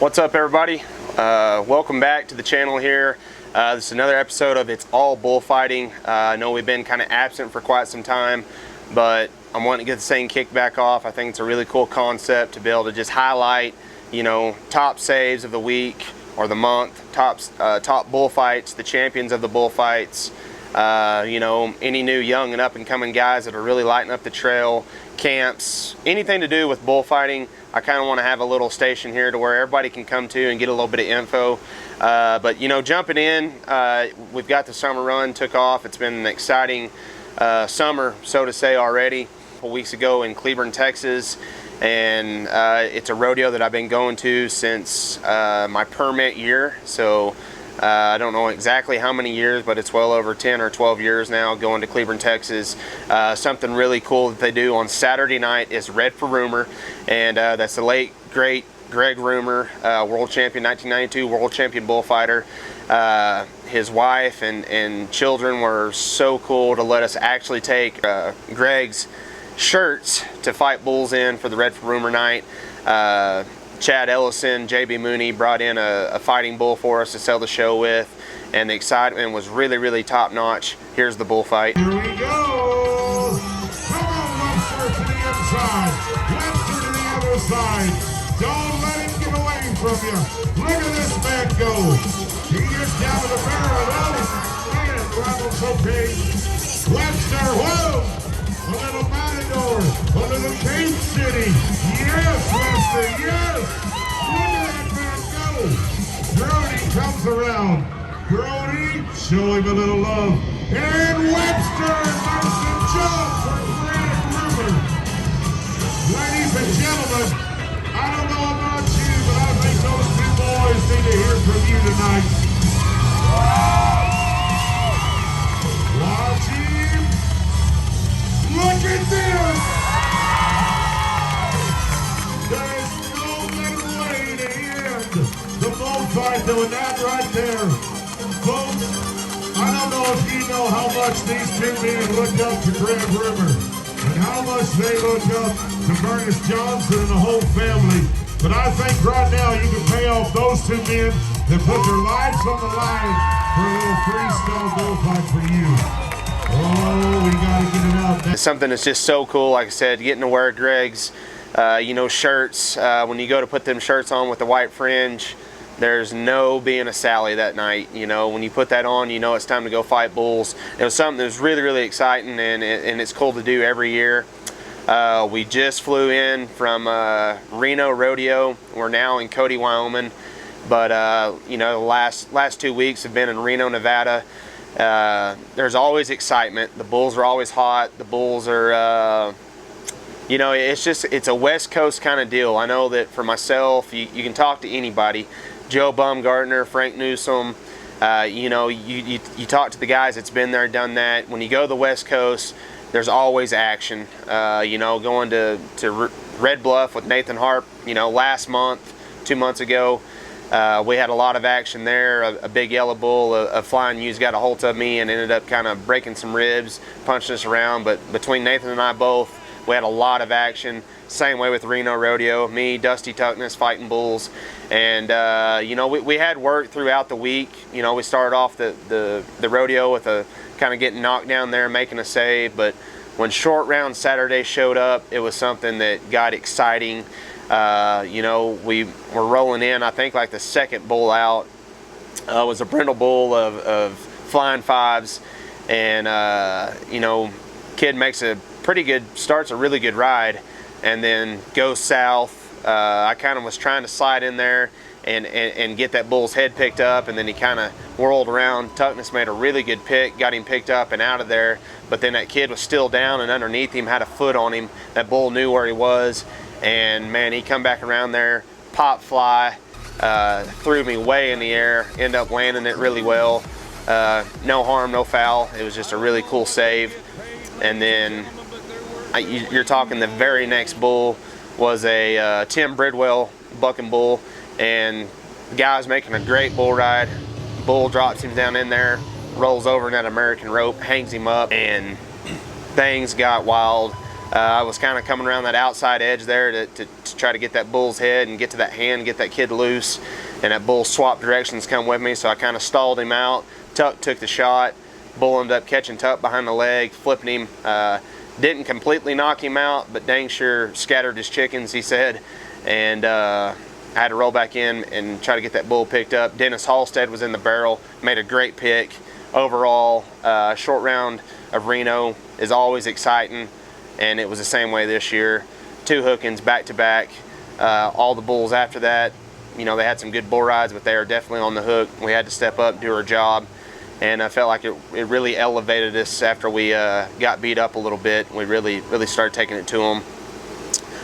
What's up, everybody? Welcome back to the channel here. This is another episode of It's All Bullfighting. I know we've been kind of absent for quite some time, but I'm wanting to get the same kickback off. I think it's a really cool concept to be able to just highlight, you know, top saves of the week or the month, top bullfights, the champions of the bullfights, you know, any new young and up and coming guys that are really lighting up the trail, camps, anything to do with bullfighting. I kind of want to have a little station here to where everybody can come to and get a little bit of info. But you know, jumping in, we've got the summer run took off. It's been an exciting summer, so to say, already. A couple weeks ago in Cleburne, Texas, and it's a rodeo that I've been going to since my permit year. So I don't know exactly how many years, but it's well over 10 or 12 years now going to Cleburne, Texas. Something really cool that they do on Saturday night is Red for Rumohr, and that's the late, great Greg Rumohr, world champion, 1992 world champion bullfighter. His wife and children were so cool to let us actually take Greg's shirts to fight bulls in for the Red for Rumohr night. Chad Ellison, JB Mooney brought in a fighting bull for us to sell the show with, and the excitement was really, really top notch. Here's the bullfight. Here we go! Come on, Webster to the inside. Webster to the other side. Don't let him get away from you. Look at this man go. He gets down to the barrel. And Ronald's okay. Webster, whoa! A little Matador, a little Cape City. Yes, Webster, yes! Look at that man go! Brody comes around. Brody, show him a little love. And Webster makes the jump for Greg Rumohr. Ladies and gentlemen, I don't know about you, but I think those two boys need to hear from you tonight. Watch him. Look at this! There is no better way to end the bullfight than with that right there. Folks, I don't know if you know how much these two men look up to Greg Rumohr and how much they look up to Bernice Johnson and the whole family. But I think right now you can pay off those two men that put their lives on the line for a little freestyle bullfight for you. Oh, we gotta get it out. It's something that's just so cool. Like I said, getting to wear Greg's, you know, shirts. When you go to put them shirts on with the white fringe, there's no being a Sally that night. You know, when you put that on, you know it's time to go fight bulls. It was something that was really, really exciting, and it's cool to do every year. We just flew in from Reno Rodeo. We're now in Cody, Wyoming, but you know, the last 2 weeks have been in Reno, Nevada. There's always excitement. The bulls are always hot. The bulls are, you know, it's a West Coast kind of deal. I know that for myself, you can talk to anybody. Joe Bumgarner, Frank Newsom, you know, you talk to the guys that's been there, done that. When you go to the West Coast, there's always action. You know, going to Red Bluff with Nathan Harp, you know, last month, 2 months ago, we had a lot of action there. A big yellow bull, a flying ewes got a hold of me and ended up kind of breaking some ribs, punching us around. But between Nathan and I both, we had a lot of action. Same way with Reno Rodeo, me, Dusty Tuckness, fighting bulls. And you know, we had work throughout the week. You know, we started off the rodeo with a kind of getting knocked down there, making a save. But when short round Saturday showed up, it was something that got exciting. You know, we were rolling in, I think like the second bull out was a brindle bull of flying fives, and you know, kid makes a pretty good, starts a really good ride, and then goes south. I kind of was trying to slide in there and get that bull's head picked up, and then he kind of whirled around. Tuckness made a really good pick, got him picked up and out of there, but then that kid was still down, and underneath him had a foot on him. That bull knew where he was. And man, he come back around there, pop fly, threw me way in the air, ended up landing it really well. No harm, no foul. It was just a really cool save. And then you're talking the very next bull was a Tim Bridwell bucking bull, and the guy was making a great bull ride. Bull drops him down in there, rolls over in that American rope, hangs him up, and things got wild. I was kind of coming around that outside edge there to try to get that bull's head and get to that hand, get that kid loose, and that bull swapped directions come with me, so I kind of stalled him out. Tuck took the shot. Bull ended up catching Tuck behind the leg, flipping him. Didn't completely knock him out, but dang sure scattered his chickens, he said. And I had to roll back in and try to get that bull picked up. Dennis Halstead was in the barrel, made a great pick. Overall, short round of Reno is always exciting, and it was the same way this year. 2 hookings back to back. All the bulls after that, you know, they had some good bull rides, but they are definitely on the hook. We had to step up, do our job, and I felt like it really elevated us after we got beat up a little bit. We really started taking it to them.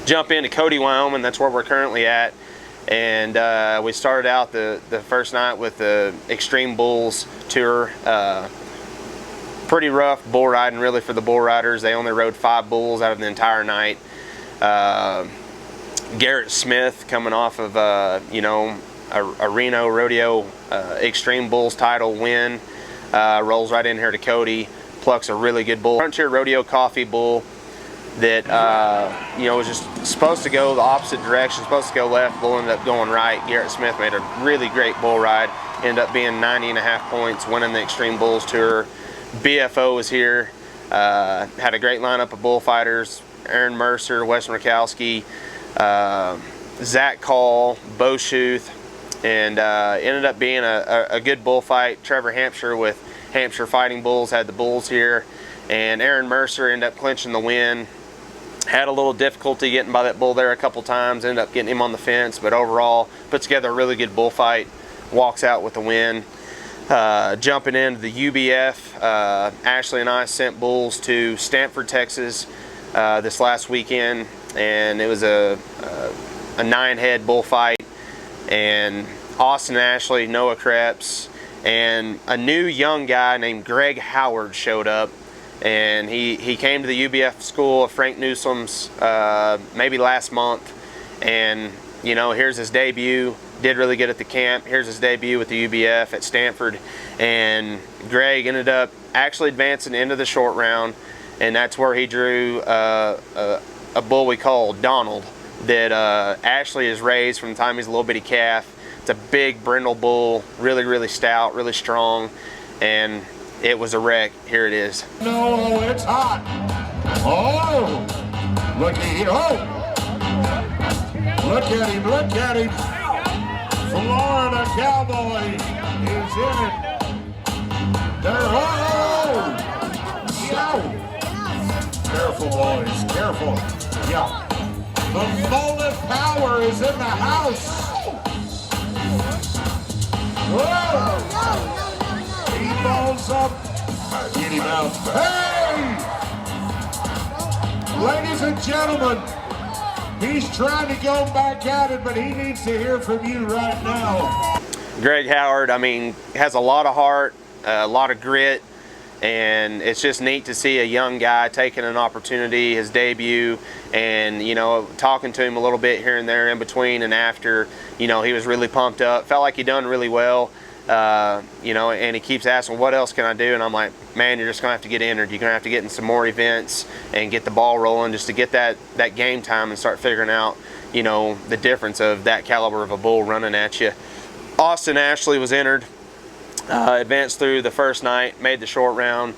Jump into Cody, Wyoming. That's where we're currently at. And we started out the first night with the Extreme Bulls tour. Pretty rough bull riding really for the bull riders. They only rode 5 bulls out of the entire night. Garrett Smith, coming off of you know, a Reno Rodeo Extreme Bulls title win, rolls right in here to Cody, plucks a really good bull. Frontier Rodeo Coffee bull that you know, was just supposed to go the opposite direction, supposed to go left. Bull ended up going right. Garrett Smith made a really great bull ride, ended up being 90.5 points, winning the Extreme Bulls tour. BFO was here, had a great lineup of bullfighters: Aaron Mercer, Wes Murkowski, Zach Call, Bo Schuth, and ended up being a good bullfight. Trevor Hampshire with Hampshire Fighting Bulls had the bulls here, and Aaron Mercer ended up clinching the win. Had a little difficulty getting by that bull there a couple times, ended up getting him on the fence, but overall put together a really good bullfight, walks out with the win. Jumping into the UBF, Ashley and I sent bulls to Stanford, Texas this last weekend, and it was a 9-head bullfight, and Austin Ashley, Noah Krebs, and a new young guy named Greg Howard showed up. And he came to the UBF school of Frank Newsom's maybe last month, and you know, here's his debut. Did really good at the camp. Here's his debut with the UBF at Stanford, and Greg ended up actually advancing into the short round, and that's where he drew a bull we call Donald that Ashley has raised from the time he's a little bitty calf. It's a big brindle bull, really stout, really strong, and it was a wreck. Here it is. No, it's hot. Oh, look at him. Oh, look at him. Look at him. Florida Cowboy is in it. There. Oh, yeah. Careful, boys. Careful. Yeah. The mullet power is in the house. Whoa. He balls up. Get him out. Hey! Ladies and gentlemen, he's trying to go back at it, but he needs to hear from you right now. Greg Howard, I mean, has a lot of heart, a lot of grit, and it's just neat to see a young guy taking an opportunity, his debut, and you know, talking to him a little bit here and there in between and after. You know, he was really pumped up, felt like he done really well. You know, and he keeps asking, what else can I do? And I'm like, man, you're just gonna have to get entered. You're gonna have to get in some more events and get the ball rolling just to get that game time and start figuring out, you know, the difference of that caliber of a bull running at you. Austin Ashley was entered, advanced through the first night, made the short round,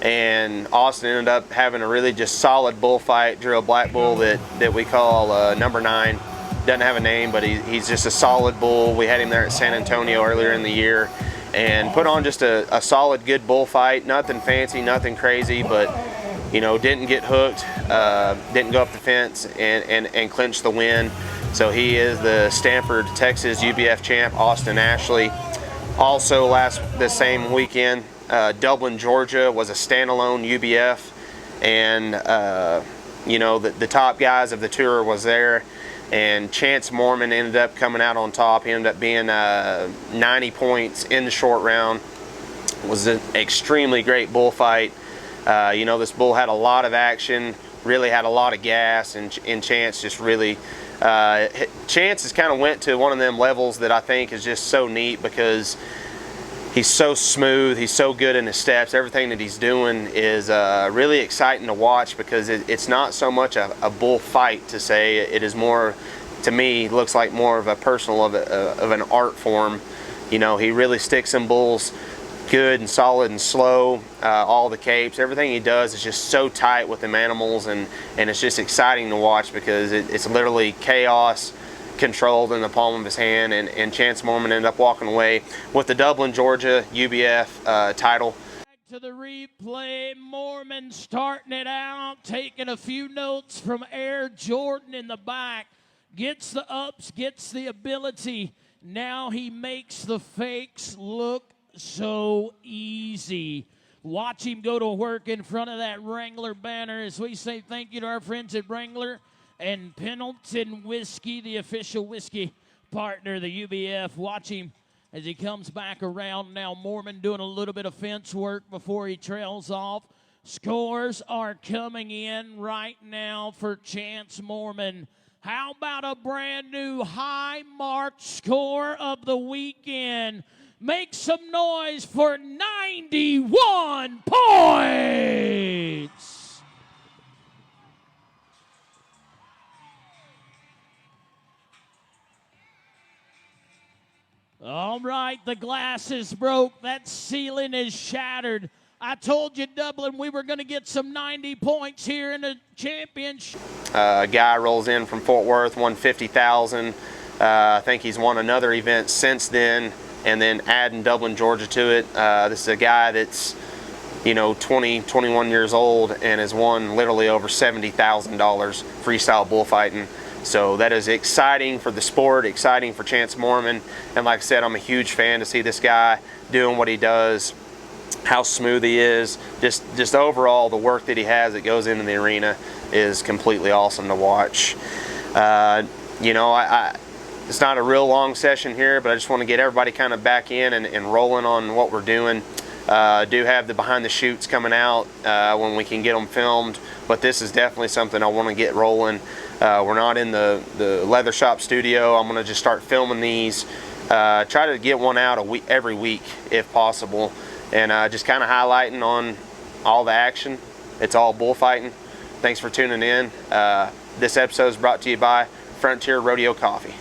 and Austin ended up having a really just solid bullfight. Drew a black bull that we call number 9. Doesn't have a name, but he's just a solid bull. We had him there at San Antonio earlier in the year and put on just a solid, good bullfight. Nothing fancy, nothing crazy, but you know, didn't get hooked, didn't go up the fence and clinch the win. So he is the Stanford, Texas UBF champ, Austin Ashley. Also the same weekend, Dublin, Georgia was a standalone UBF, and you know, the top guys of the tour was there. And Chance Mormon ended up coming out on top. He ended up being 90 points in the short round. It was an extremely great bullfight. You know, this bull had a lot of action, really had a lot of gas, and Chance just really, Chance has kind of went to one of them levels that I think is just so neat, because He's so smooth. He's so good in his steps. Everything that he's doing is really exciting to watch, because it's not so much a bull fight to say. It is more, to me, looks like more of a personal of an art form. You know, he really sticks in bulls good and solid and slow. All the capes, everything he does is just so tight with them animals, and it's just exciting to watch, because it's literally chaos controlled in the palm of his hand. And Chance Mormon ended up walking away with the Dublin, Georgia UBF title. To the replay, Mormon starting it out, taking a few notes from Air Jordan in the back, gets the ups, gets the ability. Now he makes the fakes look so easy. Watch him go to work in front of that Wrangler banner as we say thank you to our friends at Wrangler and Pendleton Whiskey, the official whiskey partner of the UBF. Watch him as he comes back around now. Mormon doing a little bit of fence work before he trails off. Scores are coming in right now for Chance Mormon. How about a brand new high mark score of the weekend? Make some noise for 91 points. All right, the glass is broke. That ceiling is shattered. I told you, Dublin, we were going to get some 90 points here in the championship. A guy rolls in from Fort Worth, won $50,000. I think he's won another event since then, and then adding Dublin, Georgia to it. This is a guy that's, you know, 20, 21 years old and has won literally over $70,000 freestyle bullfighting. So that is exciting for the sport, exciting for Chance Mormon. And like I said, I'm a huge fan to see this guy doing what he does, how smooth he is. Just overall, the work that he has that goes into the arena is completely awesome to watch. You know, it's not a real long session here, but I just want to get everybody kind of back in and rolling on what we're doing. Do have the behind the shoots coming out when we can get them filmed, but this is definitely something I want to get rolling. We're not in the leather shop studio. I'm going to just start filming these, try to get one out every week if possible, and just kind of highlighting on all the action. It's all bullfighting. Thanks for tuning in. This episode is brought to you by Frontier Rodeo Coffee.